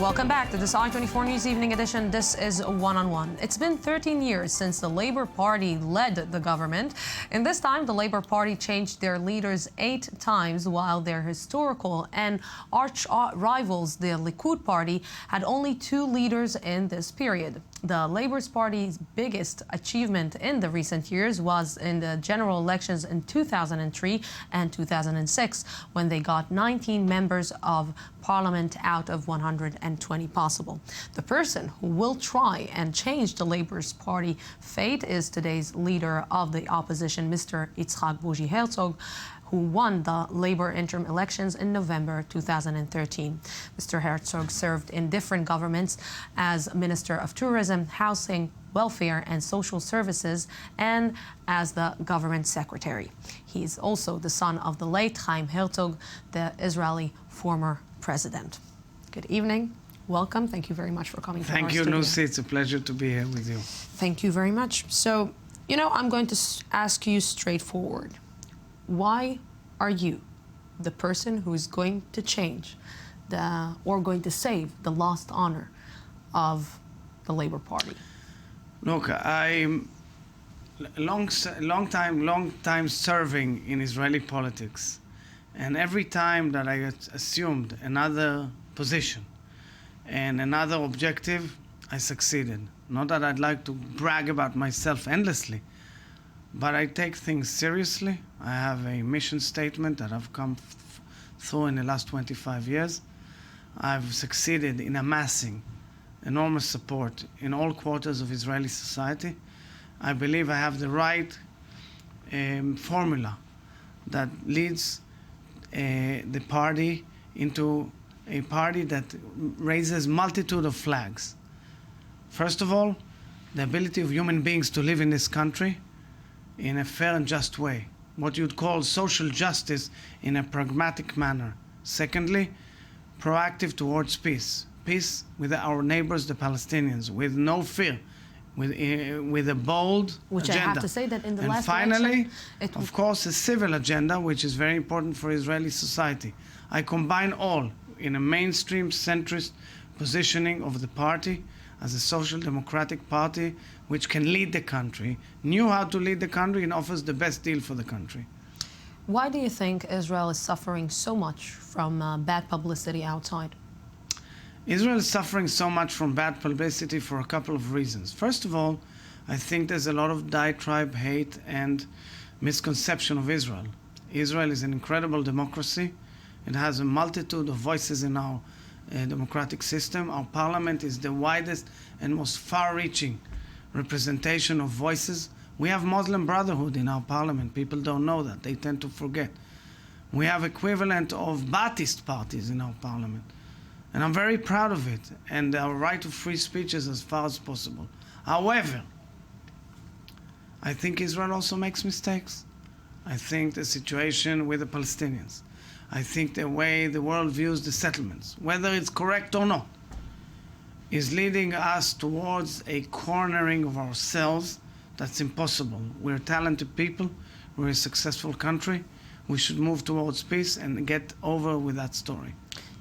Welcome back to this I-24 News Evening Edition. This is One-on-One. It's been 13 years since the Labour Party led the government. In this time, the Labour Party changed their leaders 8 times, while their historical and arch rivals, the Likud Party, had only 2 leaders in this period. The Labour Party's biggest achievement in the recent years was in the general elections in 2003 and 2006, when they got 19 members of parliament out of 120 possible. The person who will try and change the Labour Party fate is today's leader of the opposition, Mr. Herzog, who won the Labour interim elections in November 2013. Mr. Herzog served in different governments as Minister of Tourism, Housing, Welfare and Social Services, and as the government secretary. He is also the son of the late Chaim Herzog, the Israeli former president. Good evening. Welcome. Thank you very much for coming to our studio. Thank you, Lucy. It's a pleasure to be here with you. Thank you very much. So, I'm going to ask you straightforward. Why are you the person who is going to change or going to save the lost honor of the Labour Party? Look, I'm long time serving in Israeli politics, and every time that I assumed another position and another objective, I succeeded. Not that I'd like to brag about myself endlessly, but I take things seriously. I have a mission statement that I've come through in the last 25 years. I've succeeded in amassing enormous support in all quarters of Israeli society. I believe I have the right formula that leads the party into a party that raises multitude of flags. First of all, the ability of human beings to live in this country in a fair and just way, what you'd call social justice in a pragmatic manner. Secondly, proactive towards peace. Peace with our neighbors, the Palestinians, with no fear, with a bold agenda. I have to say that in the last election. And finally, election, of course, a civil agenda, which is very important for Israeli society. I combine all in a mainstream centrist positioning of the party as a social democratic party which can lead the country, knew how to lead the country, and offers the best deal for the country. Why do you think Israel is suffering so much from bad publicity outside? Israel is suffering so much from bad publicity for a couple of reasons. First of all, I think there's a lot of diatribe, hate, and misconception of Israel. Israel is an incredible democracy. It has a multitude of voices in our democratic system. Our parliament is the widest and most far-reaching representation of voices. We have Muslim Brotherhood in our parliament. People don't know that. They tend to forget. We have equivalent of Ba'athist parties in our parliament. And I'm very proud of it. And our right of free speech is as far as possible. However, I think Israel also makes mistakes. I think the situation with the Palestinians, I think the way the world views the settlements, whether it's correct or not, is leading us towards a cornering of ourselves that's impossible. We're talented people. We're a successful country. We should move towards peace and get over with that story.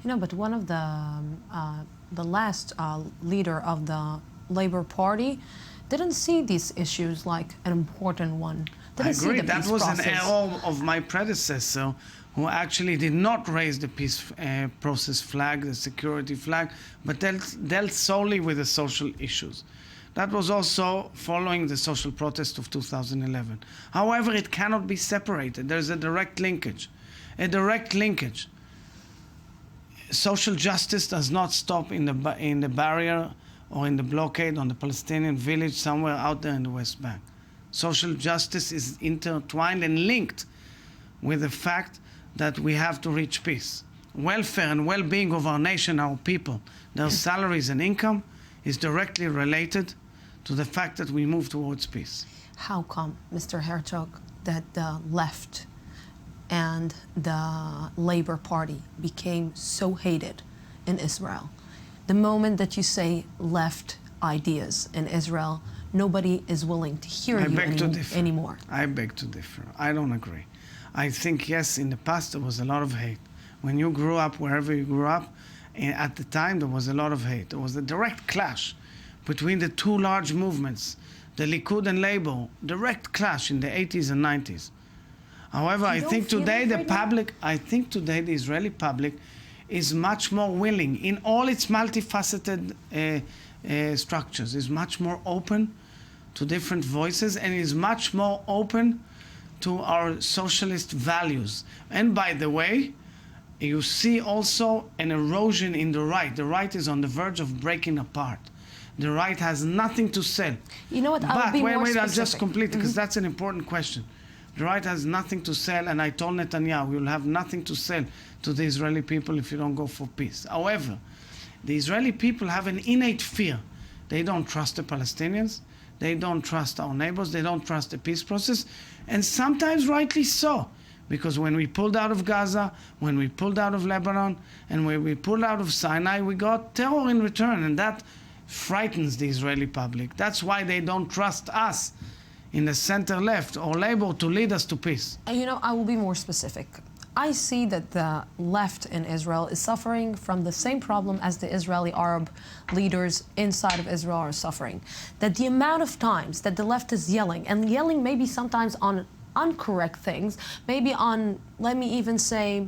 But one of the last leader of the Labour Party didn't see these issues like an important one. I agree. That was an error of my predecessor, who actually did not raise the peace process flag, the security flag, but dealt solely with the social issues. That was also following the social protest of 2011. However, it cannot be separated. There's a direct linkage. Social justice does not stop in the barrier or in the blockade on the Palestinian village somewhere out there in the West Bank. Social justice is intertwined and linked with the fact that we have to reach peace. Welfare and well-being of our nation, our people, their salaries and income is directly related to the fact that we move towards peace. How come, Mr. Herzog, that the left and the Labour Party became so hated in Israel? The moment that you say left ideas in Israel, nobody is willing to hear you anymore. I beg to differ. I don't agree. I think, yes, in the past there was a lot of hate. When you grew up, wherever you grew up, At the time, there was a lot of hate. There was a direct clash between the two large movements, the Likud and Labour, direct clash in the 80s and 90s. However, I think today the Israeli public is much more willing, in all its multifaceted structures, is much more open to different voices and is much more open to our socialist values. And by the way, you see also an erosion in the right. The right is on the verge of breaking apart. The right has nothing to sell. You know what? I'll be more I'll specific. just complete, because that's an important question. The right has nothing to sell, and I told Netanyahu, you'll have nothing to sell to the Israeli people if you don't go for peace. However, the Israeli people have an innate fear. They don't trust the Palestinians. They don't trust our neighbors. They don't trust the peace process. And sometimes rightly so. Because when we pulled out of Gaza, when we pulled out of Lebanon, and when we pulled out of Sinai, we got terror in return. And that frightens the Israeli public. That's why they don't trust us in the center left or Labour to lead us to peace. You know, I will be more specific. I see that the left in Israel is suffering from the same problem as the Israeli Arab leaders inside of Israel are suffering. That the amount of times that the left is yelling, and yelling maybe sometimes on incorrect things, maybe on, let me even say,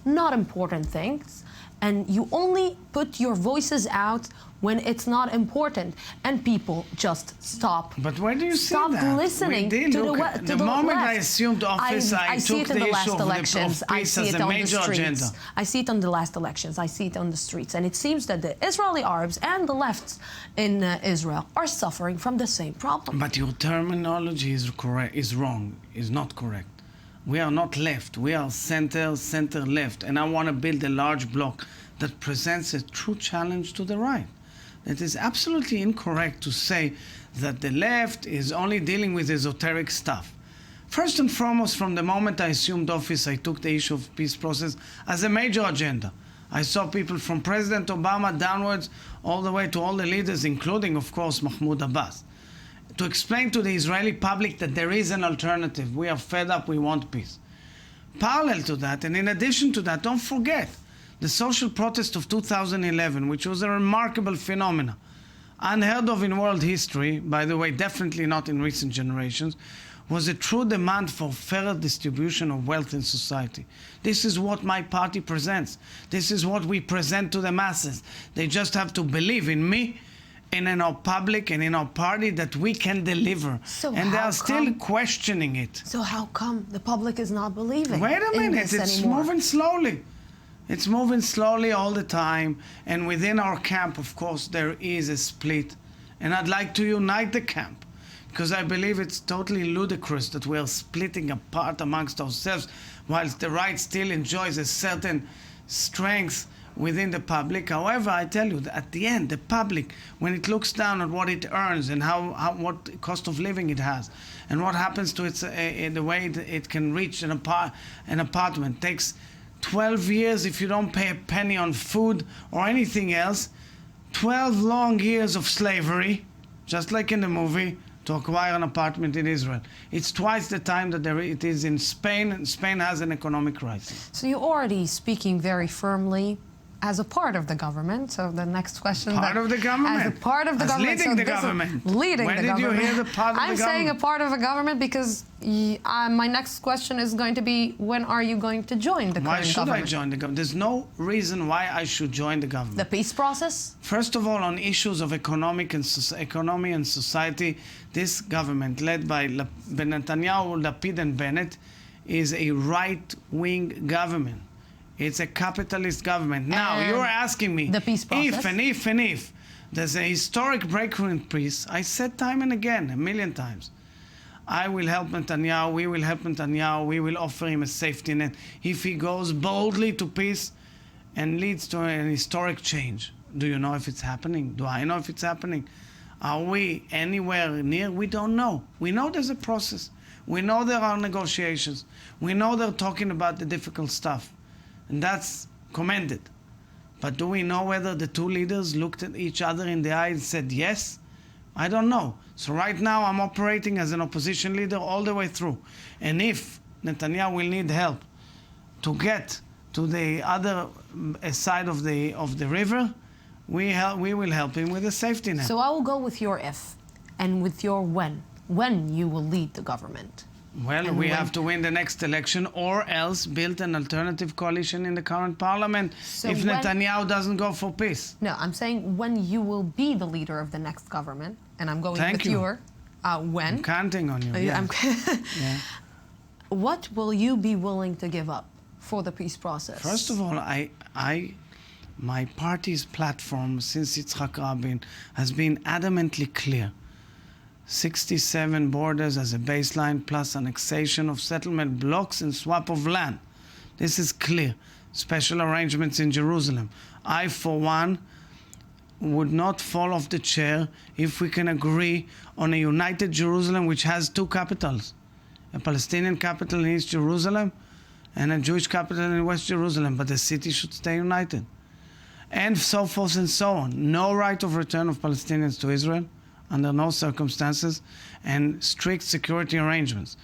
not important things, and you only put your voices out when it's not important, and people just stop. But where do you see that? Stop listening to the left. The moment I assumed office, I took the issue of peace as a major agenda. I see it on the last elections. I see it on the streets. And it seems that the Israeli Arabs and the lefts in Israel are suffering from the same problem. But your terminology is wrong, is not correct. We are not left. We are center left. And I want to build a large bloc that presents a true challenge to the right. It is absolutely incorrect to say that the left is only dealing with esoteric stuff. First and foremost, from the moment I assumed office, I took the issue of peace process as a major agenda. I saw people from President Obama downwards all the way to all the leaders, including, of course, Mahmoud Abbas, to explain to the Israeli public that there is an alternative. We are fed up, we want peace. Parallel to that, and in addition to that, don't forget, the social protest of 2011, which was a remarkable phenomenon, unheard of in world history, by the way, definitely not in recent generations, was a true demand for fairer distribution of wealth in society. This is what my party presents. This is what we present to the masses. They just have to believe in me and in our public and in our party that we can deliver. And they are still questioning it. So how come the public is not believing? Wait a minute, it's moving slowly. It's moving slowly all the time, and within our camp, of course, there is a split. And I'd like to unite the camp, because I believe it's totally ludicrous that we are splitting apart amongst ourselves, whilst the right still enjoys a certain strength within the public. However, I tell you, that at the end, the public, when it looks down at what it earns and what cost of living it has, and what happens to its the way it can reach an apartment, takes 12 years if you don't pay a penny on food or anything else, 12 long years of slavery, just like in the movie, to acquire an apartment in Israel. It's twice the time that it is in Spain, and Spain has an economic crisis. So you're already speaking very firmly as a part of the government. So the next question... Part of the government. As a part of the government. Leading the government. Leading the government. When did you hear the part of the government? I'm saying a part of the government because my next question is going to be, when are you going to join the current government? Why should I join the government? There's no reason why I should join the government. The peace process? First of all, on issues of economy and society, this government, led by Netanyahu, Lapid and Bennett, is a right-wing government. It's a capitalist government. Now, you're asking me, the peace process? if there's a historic breakthrough in peace, I said time and again, a million times, I will help Netanyahu, we will help Netanyahu, we will offer him a safety net if he goes boldly to peace and leads to an historic change. Do you know if it's happening? Do I know if it's happening? Are we anywhere near? We don't know. We know there's a process. We know there are negotiations. We know they're talking about the difficult stuff. And that's commended. But do we know whether the two leaders looked at each other in the eye and said yes? I don't know. So right now I'm operating as an opposition leader all the way through. And if Netanyahu will need help to get to to the other side of the river, we will help him with a safety net. So I will go with your if and with your when you will lead the government. Well, we have to win the next election or else build an alternative coalition in the current parliament if Netanyahu doesn't go for peace. No, I'm saying when you will be the leader of the next government, and I'm going with your when. I'm counting on you. Yeah. Yeah. What will you be willing to give up for the peace process? First of all, my party's platform since Yitzhak Rabin has been adamantly clear. 67 borders as a baseline plus annexation of settlement blocks and swap of land. This is clear. Special arrangements in Jerusalem. I, for one, would not fall off the chair if we can agree on a united Jerusalem which has two capitals. A Palestinian capital in East Jerusalem and a Jewish capital in West Jerusalem, but the city should stay united. And so forth and so on. No right of return of Palestinians to Israel under no circumstances, and strict security arrangements.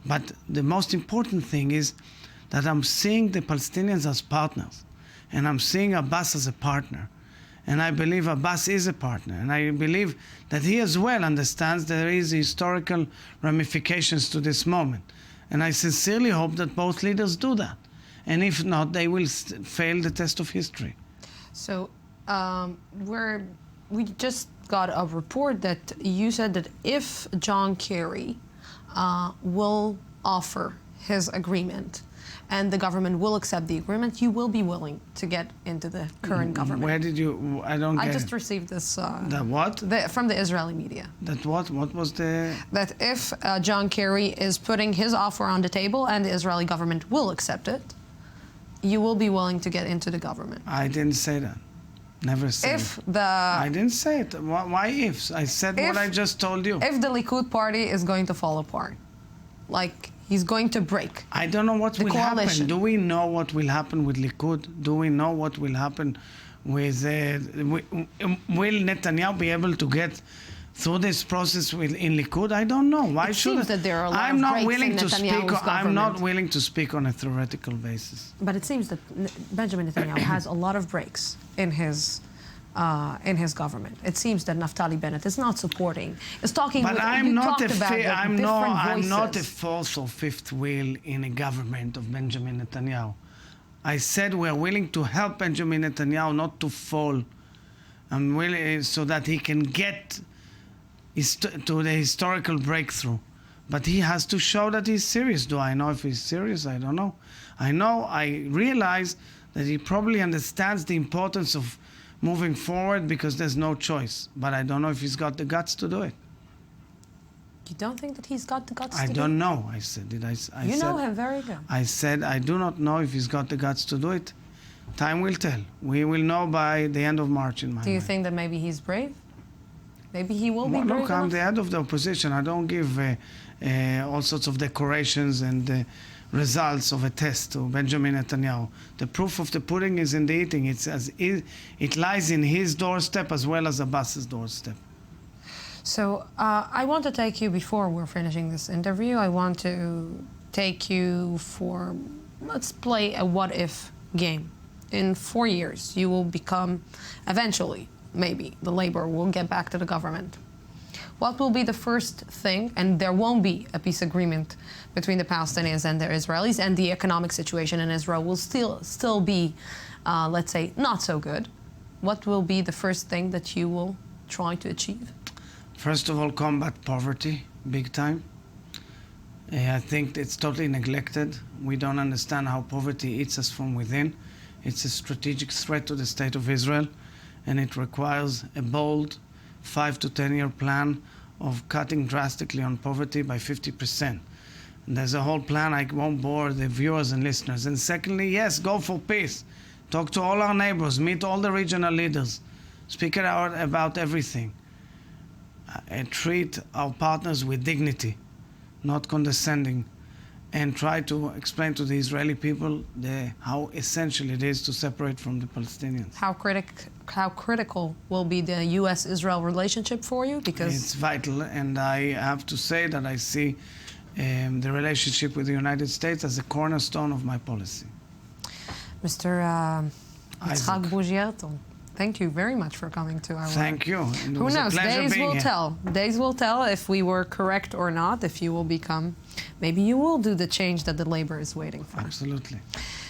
But the most important thing is that I'm seeing the Palestinians as partners, and I'm seeing Abbas as a partner. And I believe Abbas is a partner, and I believe that he as well understands there is historical ramifications to this moment. And I sincerely hope that both leaders do that. And if not, they will fail the test of history. So we just got a report that you said that if John Kerry will offer his agreement and the government will accept the agreement, you will be willing to get into the current government. Where did you? I don't get it. I just received this. That what? From the Israeli media. That what? What was the? That if John Kerry is putting his offer on the table and the Israeli government will accept it, you will be willing to get into the government. I didn't say that. Never said it. I didn't say it. Why ifs? I said what I just told you. If the Likud party is going to fall apart, like he's going to break. I don't know what will happen. Do we know what will happen with Likud? Do we know what will happen with... will Netanyahu be able to get through this process in Likud? I don't know. Why should it seems that there are a lot of breaks in Netanyahu's government. I'm not willing to speak on a theoretical basis. But it seems that Benjamin Netanyahu has a lot of breaks in his government. It seems that Naftali Bennett is not supporting. Is talking. But I'm not a fourth or fifth wheel in a government of Benjamin Netanyahu. I said we're willing to help Benjamin Netanyahu not to fall. I'm willing so that he can get to the historical breakthrough. But he has to show that he's serious. Do I know if he's serious? I don't know. I realize that he probably understands the importance of moving forward because there's no choice. But I don't know if he's got the guts to do it. You don't think that he's got the guts to do it? I don't know, I said. You know him very good. I said I do not know if he's got the guts to do it. Time will tell. We will know by the end of March in my mind. Do you think that maybe he's brave? Maybe he will be brave Look, I'm the head of the opposition. I don't give all sorts of decorations and results of a test to Benjamin Netanyahu. The proof of the pudding is in the eating. It lies in his doorstep as well as Abbas's doorstep. So I want to take you, before we're finishing this interview, I want to take you for, let's play a what-if game. In 4 years, you will become, eventually, maybe, the Labour will get back to the government. What will be the first thing, and there won't be a peace agreement between the Palestinians and the Israelis, and the economic situation in Israel will still be, let's say, not so good. What will be the first thing that you will try to achieve? First of all, combat poverty, big time. I think it's totally neglected. We don't understand how poverty eats us from within. It's a strategic threat to the state of Israel, and it requires a bold 5 to 10 year plan of cutting drastically on poverty by 50%. And there's a whole plan. I won't bore the viewers and listeners. And secondly, yes, go for peace. Talk to all our neighbors, meet all the regional leaders, speak out about everything. And treat our partners with dignity, not condescending, and try to explain to the Israeli people how essential it is to separate from the Palestinians. How critical will be the U.S.-Israel relationship for you? Because it's vital, and I have to say that I see the relationship with the United States as a cornerstone of my policy. Mr. Herzog, thank you very much for coming to our... Thank you. And it Who was a knows? pleasure Days being will here. tell. Days will tell if we were correct or not, if you will become... Maybe you will do the change that the labor is waiting for. Absolutely.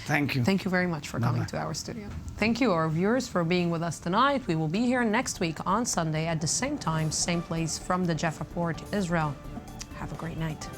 Thank you. Thank you very much for coming to our studio. Thank you, our viewers, for being with us tonight. We will be here next week on Sunday at the same time, same place from the Jaffa Port, Israel. Have a great night.